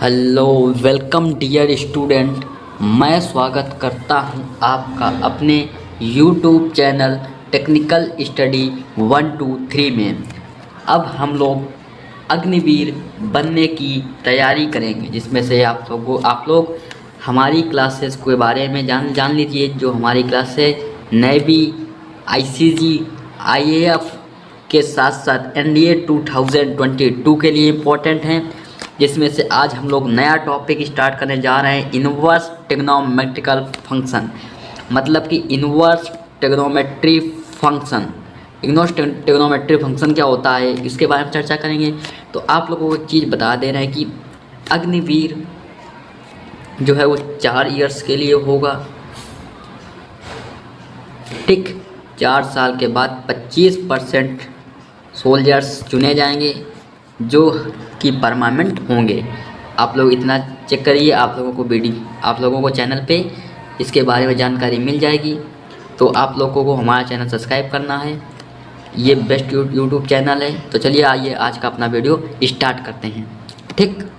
Hello welcome dear student. मैं स्वागत करता हूं आपका अपने यूट्यूब चैनल टेक्निकल स्टडी 123 में। अब हम लोग अग्निवीर बनने की तैयारी करेंगे, जिसमें से आप लोग हमारी क्लासेस के बारे में जान लीजिए। जो हमारी क्लास है नेवी, आईसीजी, आईएएफ के साथ साथ एनडीए 2022 के लिए इम्पोर्टेंट हैं, जिसमें से आज हम लोग नया टॉपिक स्टार्ट करने जा रहे हैं, इन्वर्स ट्रिग्नोमेट्रिकल फंक्शन। मतलब कि inverse trigonometry function, inverse trigonometry function क्या होता है इसके बारे में चर्चा करेंगे। तो आप लोगों को एक चीज़ बता दे रहे हैं कि अग्निवीर जो है वो 4 इयर्स के लिए होगा। ठीक 4 साल के बाद 25% सोल्जर्स चुने जाएंगे जो कि परमानेंट होंगे। आप लोग इतना चेक करिए, आप लोगों को चैनल पे इसके बारे में जानकारी मिल जाएगी। तो आप लोगों को हमारा चैनल सब्सक्राइब करना है, ये बेस्ट यूट्यूब चैनल है। तो चलिए आइए आज का अपना वीडियो स्टार्ट करते हैं। ठीक,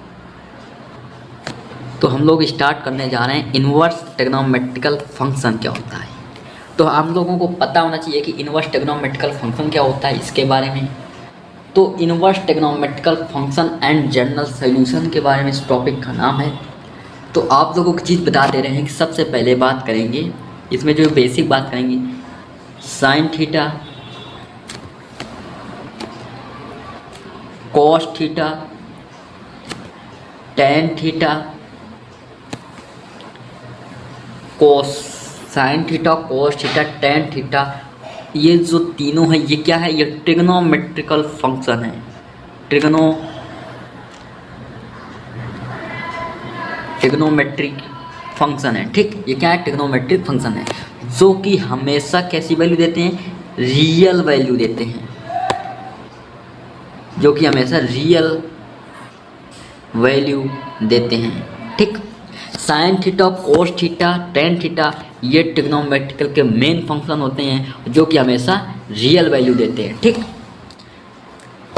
तो हम लोग स्टार्ट करने जा रहे हैं इन्वर्स ट्रिग्नोमेट्रिकल फंक्शन क्या होता है। तो हम लोगों को पता होना चाहिए कि इन्वर्स ट्रिग्नोमेट्रिकल फंक्शन क्या होता है इसके बारे में। तो inverse trigonometrical function and general solution के बारे में इस टॉपिक का नाम है। तो आप लोगों को चीज़ बता दे रहे हैं कि सबसे पहले बात करेंगे, इसमें जो बेसिक बात करेंगे, sine theta, cos theta, tan theta, sine theta, cos theta, tan theta, ये जो तीनों है ये क्या है? ये ट्रिग्नोमेट्रिकल फंक्शन है। ट्रिग्नोमेट्रिक फंक्शन है। ठीक, ये क्या है? ट्रिग्नोमेट्रिक फंक्शन है जो कि हमेशा कैसी वैल्यू देते हैं? रियल वैल्यू देते हैं, जो कि हमेशा रियल वैल्यू देते हैं। ठीक, sine theta, cos theta, tan theta ये ट्रिग्नोमेट्रिकल के मेन फंक्शन होते हैं जो कि हमेशा रियल वैल्यू देते हैं। ठीक,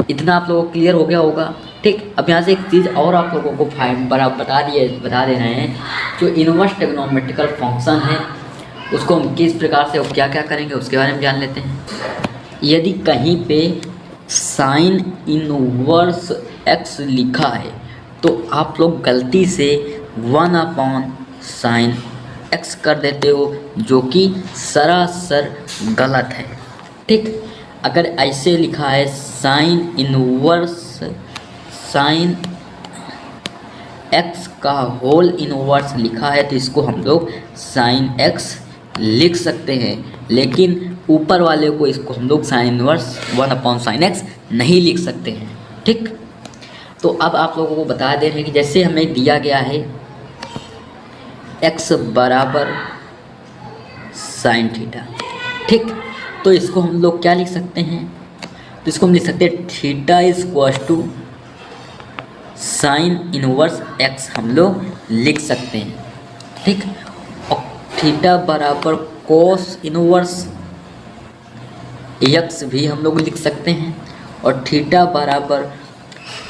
इतना आप लोगों को क्लियर हो गया होगा। ठीक, अब यहाँ से एक चीज़ और आप लोगों को बता दे रहे हैं, जो इन्वर्स ट्रिग्नोमेट्रिकल फंक्शन है उसको हम किस प्रकार से क्या क्या करेंगे उसके बारे में जान लेते हैं। यदि कहीं पे साइन इनवर्स एक्स लिखा है तो आप लोग गलती से 1/sin x कर देते हो, जो कि सरासर गलत है। ठीक, अगर ऐसे लिखा है साइन x का होल इनवर्स लिखा है तो इसको हम लोग साइन x लिख सकते हैं, लेकिन ऊपर वाले को इसको हम लोग साइन इनवर्स 1/sin x नहीं लिख सकते हैं। ठीक, तो अब आप लोगों को बता दे रहे हैं कि जैसे हमें दिया गया है x बराबर साइन थीटा। ठीक, तो इसको हम लोग क्या लिख सकते हैं? तो इसको हम लिख सकते हैं theta equals to sine inverse x हम लोग लिख सकते हैं। ठीक, और थीटा बराबर कोस इनवर्स x भी हम लोग लिख सकते हैं, और थीटा बराबर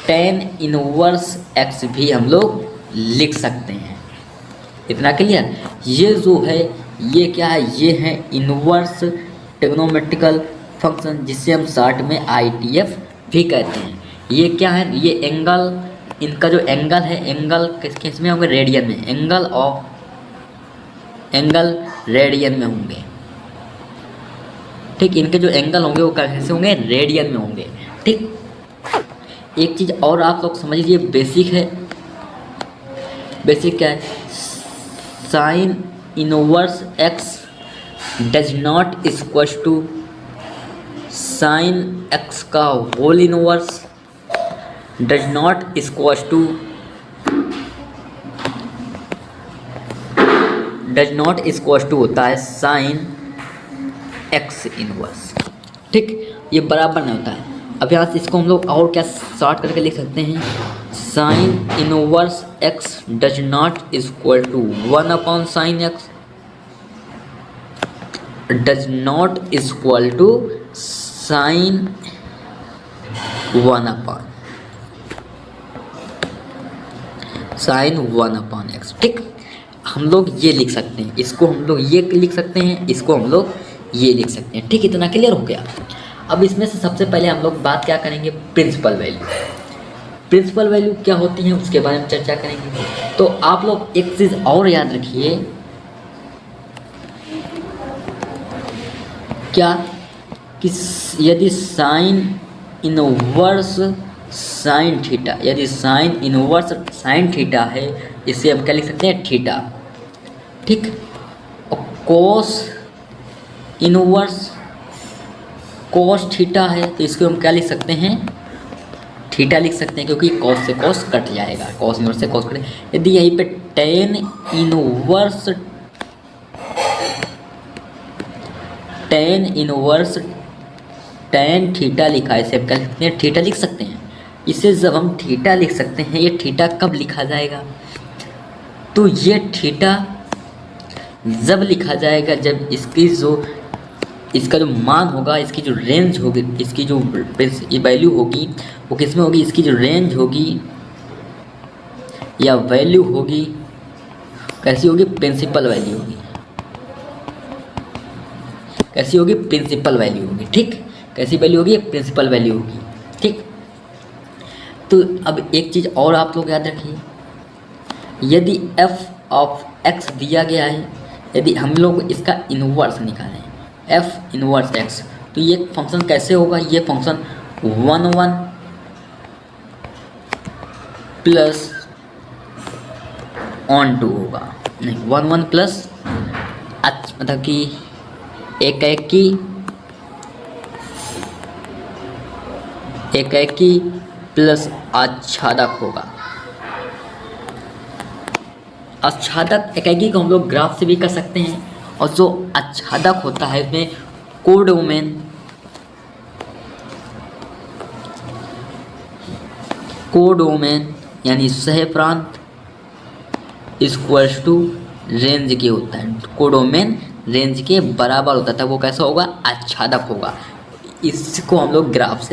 टेन इनवर्स x भी हम लोग लिख सकते हैं। इतना क्लियर? ये जो है ये क्या है? ये है इन्वर्स ट्रिग्नोमेट्रिकल फंक्शन, जिसे हम शॉर्ट में ITF भी कहते हैं। ये क्या है? ये एंगल, इनका जो एंगल है, एंगल किस में होंगे? रेडियन में। एंगल रेडियन में होंगे। ठीक, इनके जो एंगल होंगे वो कैसे होंगे? रेडियन में होंगे। ठीक, एक चीज़ और आप लोग समझ लीजिए, बेसिक है। बेसिक क्या है? Sine inverse x does not equal to sine x का whole inverse does not equal to होता है साइन x इनवर्स। ठीक, ये बराबर नहीं होता है। अब यहाँ से इसको हम लोग और क्या शॉर्ट करके लिख सकते हैं? Sine inverse x does not equal to 1/sin x does not equal to sine 1/। Sine 1/x। ठीक, हम लोग ये लिख सकते हैं, इसको हम लोग ये लिख सकते हैं, इसको हम लोग ये लिख सकते हैं। ठीक, इतना क्लियर हो गया। अब इसमें से सबसे पहले हम लोग बात क्या करेंगे, प्रिंसिपल वैल्यू। प्रिंसिपल वैल्यू क्या होती है उसके बारे में चर्चा करेंगे। तो आप लोग एक चीज़ और याद रखिए, क्या कि यदि साइन इनवर्स साइन थीटा, यदि साइन इनवर्स साइन थीटा है, इसे हम क्या लिख सकते हैं, थीटा। ठीक, और कोस इनवर्स कोस थीटा है, तो इसको हम क्या लिख सकते हैं, थीटा लिख सकते हैं, क्योंकि कॉस से कॉस कट जाएगा, कॉस इनवर्स से कॉस कट। यदि यहीं पे टेन इनवर्स टेन थीटा लिखा है, इसे हम क्या लिख सकते हैं, थीटा लिख सकते हैं। इसे जब हम थीटा लिख सकते हैं, ये थीटा कब लिखा जाएगा, तो ये थीटा जब लिखा जाएगा जब इसका जो मान होगा, इसकी जो रेंज होगी, इसकी जो वैल्यू होगी वो किस में होगी, इसकी जो रेंज होगी या वैल्यू होगी, कैसी होगी, प्रिंसिपल वैल्यू होगी। कैसी होगी, प्रिंसिपल वैल्यू होगी। ठीक, कैसी वैल्यू होगी, प्रिंसिपल वैल्यू होगी। ठीक, तो अब एक चीज़ और आप लोग याद रखिए, यदि f ऑफ x दिया गया है, यदि हम लोग इसका इन्वर्स निकालें, f इन्वर्स x, तो ये फंक्शन कैसे होगा, ये फंक्शन 1 प्लस ऑन टू होगा, नहीं 1 प्लस मतलब कि एकाकी प्लस आच्छादक होगा। आच्छादक एकाकी को हम लोग ग्राफ से भी कर सकते हैं, और जो आच्छादक होता है इसमें कोडोमेन यानी सह प्रांत इक्वल्स टू रेंज के होता है, कोडोमेन रेंज के बराबर होता था, वो कैसा होगा, आच्छादक होगा। इसको हम लोग ग्राफ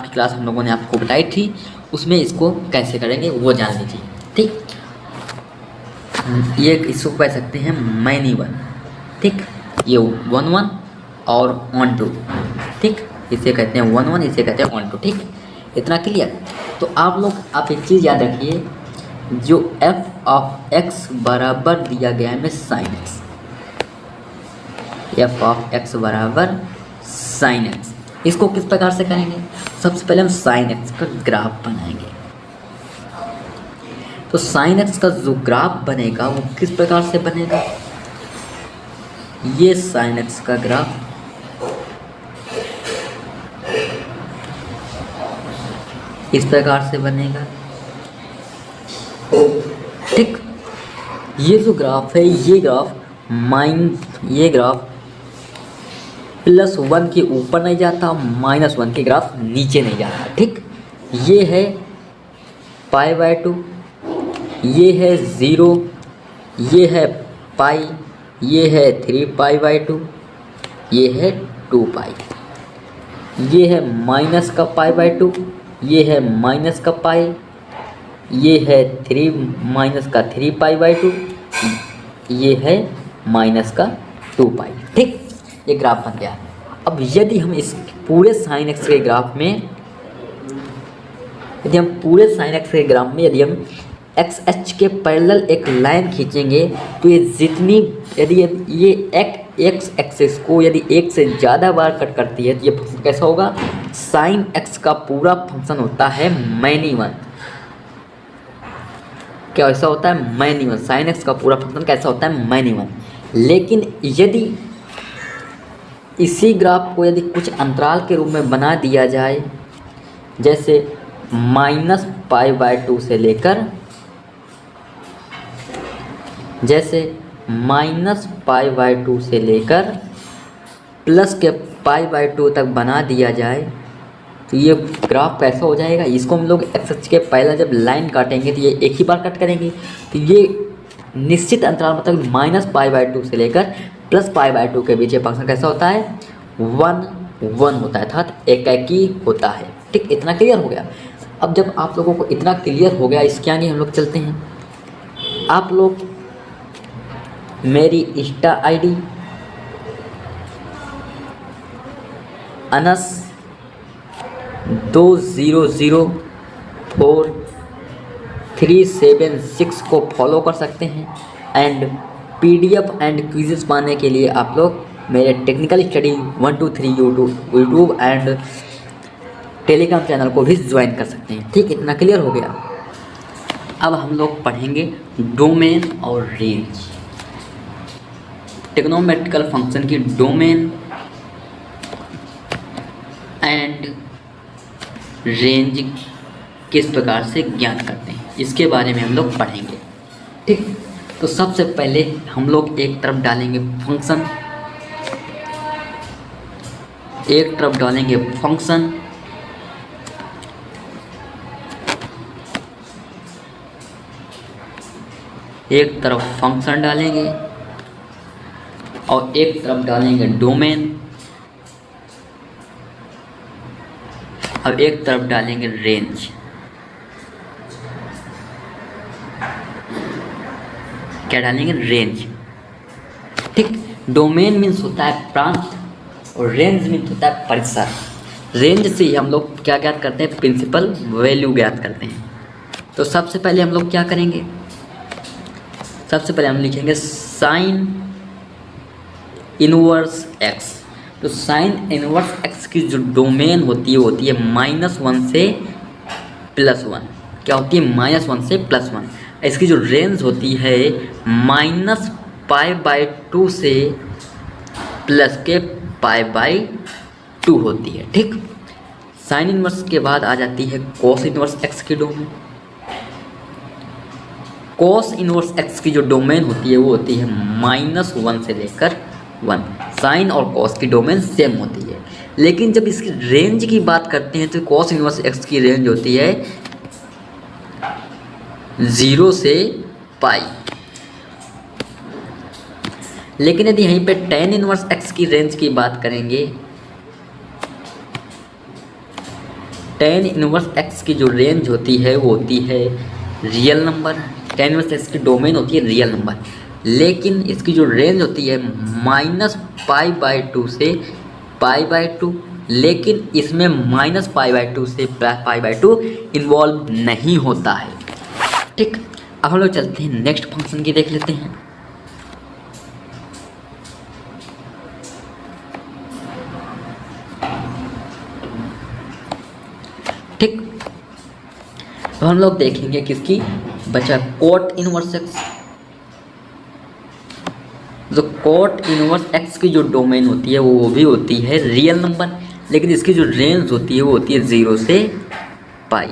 की क्लास हम लोगों ने आपको बताई थी, उसमें इसको कैसे करेंगे वो जान लीजिए। ठीक, ये इसको कह सकते हैं मैनी वन। ठीक, ये 1 और ऑन टू। ठीक, इसे कहते हैं 1 इसे कहते हैं ऑन टू। ठीक, इतना क्लियर। तो आप एक चीज़ याद रखिए, जो f ऑफ x बराबर दिया गया है में sine x, f of x बराबर साइन x, इसको किस प्रकार से करेंगे, सबसे पहले हम साइन x का ग्राफ बनाएंगे। तो साइन x का जो ग्राफ बनेगा वो किस प्रकार से बनेगा, ये साइन x का ग्राफ इस प्रकार से बनेगा। ठीक, ये जो ग्राफ है, ये ग्राफ +1 के ऊपर नहीं जाता, -1 के ग्राफ नीचे नहीं जाता। ठीक, ये है π/2, ये है 0, ये है पाई, ये है 3π/2, ये है 2π, ये है माइनस का π/2, ये है माइनस का पाई, ये है 3 ये है माइनस का 2π। ठीक, ये ग्राफ बन गया। अब यदि हम इस पूरे साइन एक्स के ग्राफ में यदि हम एक्स एच के पैरेलल एक लाइन खींचेंगे, तो ये जितनी यदि ये एक्स एक्सिस को यदि एक से ज़्यादा बार कट करती है, तो ये फंक्शन कैसा होगा, साइन एक्स का पूरा फंक्शन होता है मैनी वन। क्या ऐसा होता है, मैनी वन। साइन एक्स का पूरा फंक्शन कैसा होता है, मैनी वन। लेकिन यदि इसी ग्राफ को यदि कुछ अंतराल के रूप में बना दिया जाए, जैसे -π/2 से लेकर प्लस के π/2 तक बना दिया जाए, तो ये ग्राफ कैसा हो जाएगा, इसको हम लोग एक्स एक्सिस के पहला जब लाइन काटेंगे तो ये एक ही बार कट करेंगे, तो ये निश्चित अंतराल मतलब -π/2 से लेकर +π/2 के बीच ये फंक्शन कैसा होता है, 1 1 होता है, अर्थात एकाकी होता है। ठीक, इतना क्लियर हो गया। अब जब आप लोगों को इतना क्लियर हो गया, इसके आगे हम लोग चलते हैं। आप लोग मेरी इंस्टा आईडी Anas200437 को फॉलो कर सकते हैं। एंड PDF एंड क्विज़ेस पाने के लिए आप लोग मेरे technical study 123 YouTube and Telegram channel को भी ज्वाइन कर सकते हैं। ठीक, इतना क्लियर हो गया। अब हम लोग पढ़ेंगे डोमेन और रेंज। ट्रिग्नोमेट्रिकल फंक्शन की डोमेन एंड रेंज किस प्रकार से ज्ञात करते हैं, इसके बारे में हम लोग पढ़ेंगे। ठीक, तो सबसे पहले हम लोग एक तरफ डालेंगे फंक्शन, एक तरफ फंक्शन डालेंगे और एक तरफ डालेंगे डोमेन और एक तरफ डालेंगे रेंज। क्या डालेंगे? रेंज। ठीक, डोमेन मीन्स होता है प्रांत और रेंज मीन्स होता है परिसर। रेंज से ही हम लोग क्या ज्ञात करते हैं? प्रिंसिपल वैल्यू ज्ञात करते हैं। तो सबसे पहले हम लोग क्या करेंगे? सबसे पहले हम लिखेंगे साइन इनवर्स एक्स। तो साइन इनवर्स एक्स की जो डोमेन होती है -1 से +1। क्या होती है? -1 से +1। इसकी जो रेंज होती है -π/2 से +π/2 होती है। ठीक, साइन इनवर्स के बाद आ जाती है कॉस इनवर्स एक्स की डोमेन। कॉस इनवर्स एक्स की जो डोमेन होती है वो होती है -1 से लेकर 1। साइन और कॉस की डोमेन सेम होती है, लेकिन जब इसकी रेंज की बात करते हैं तो कॉस इनवर्स एक्स की रेंज होती है 0 से π। लेकिन यदि यहीं पे tan इनवर्स एक्स की रेंज की बात करेंगे, tan इनवर्स एक्स की जो रेंज होती है वो होती है real number. tan inverse x की डोमेन होती है रियल नंबर, लेकिन इसकी जो रेंज होती है -π/2 से π/2। लेकिन इसमें -π/2 से π/2 इन्वॉल्व नहीं होता है। ठीक, अब हम लोग चलते हैं नेक्स्ट फंक्शन की, देख लेते हैं। ठीक, तो हम लोग देखेंगे किसकी बचा, कोट इनवर्स एक्स। जो कोट इनवर्स एक्स की जो डोमेन होती है वो भी होती है रियल नंबर, लेकिन इसकी जो रेंज होती है वो होती है 0 से π।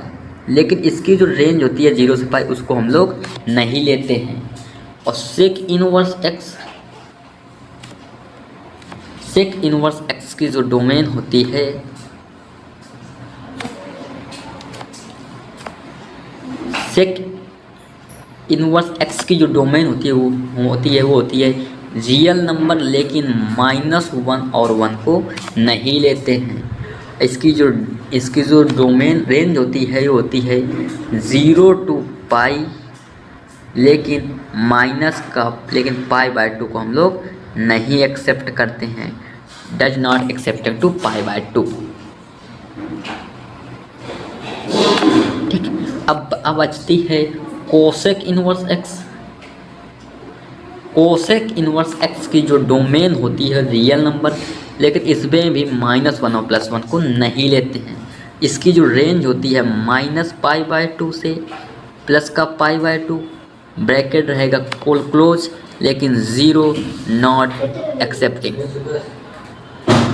लेकिन इसकी जो रेंज होती है 0 से π उसको हम लोग नहीं लेते हैं। और सेक इनवर्स एक्स की जो डोमेन होती है सेक इनवर्स एक्स की जो डोमेन होती है वो होती है रियल नंबर, लेकिन -1 और 1 को नहीं लेते हैं। इसकी जो डोमेन रेंज होती है वो होती है 0 to π, लेकिन π/2 को हम लोग नहीं एक्सेप्ट करते हैं। Does not accepted to π/2। ठीक, अब बचती है cosec inverse x. Cosec inverse x की जो डोमेन होती है रियल नंबर, लेकिन इसमें भी -1 और +1 को नहीं लेते हैं। इसकी जो रेंज होती है -π/2 से +π/2, ब्रैकेट रहेगा क्लोज, लेकिन 0 नॉट एक्सेप्टिंग,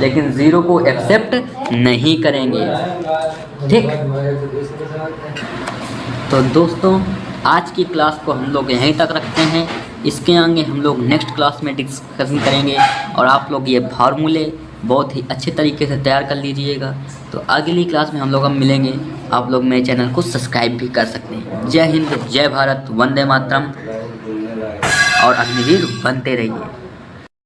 लेकिन 0 को एक्सेप्ट नहीं करेंगे। ठीक, तो दोस्तों आज की क्लास को हम लोग यहीं तक रखते हैं। इसके आगे हम लोग नेक्स्ट क्लास में डिस्कशन करेंगे, और आप लोग ये फार्मूले बहुत ही अच्छे तरीके से तैयार कर लीजिएगा। तो अगली क्लास में हम लोग अब मिलेंगे। आप लोग मेरे चैनल को सब्सक्राइब भी कर सकते हैं। जय हिंद, जय भारत, वंदे मातरम, और अग्निवीर बनते रहिए।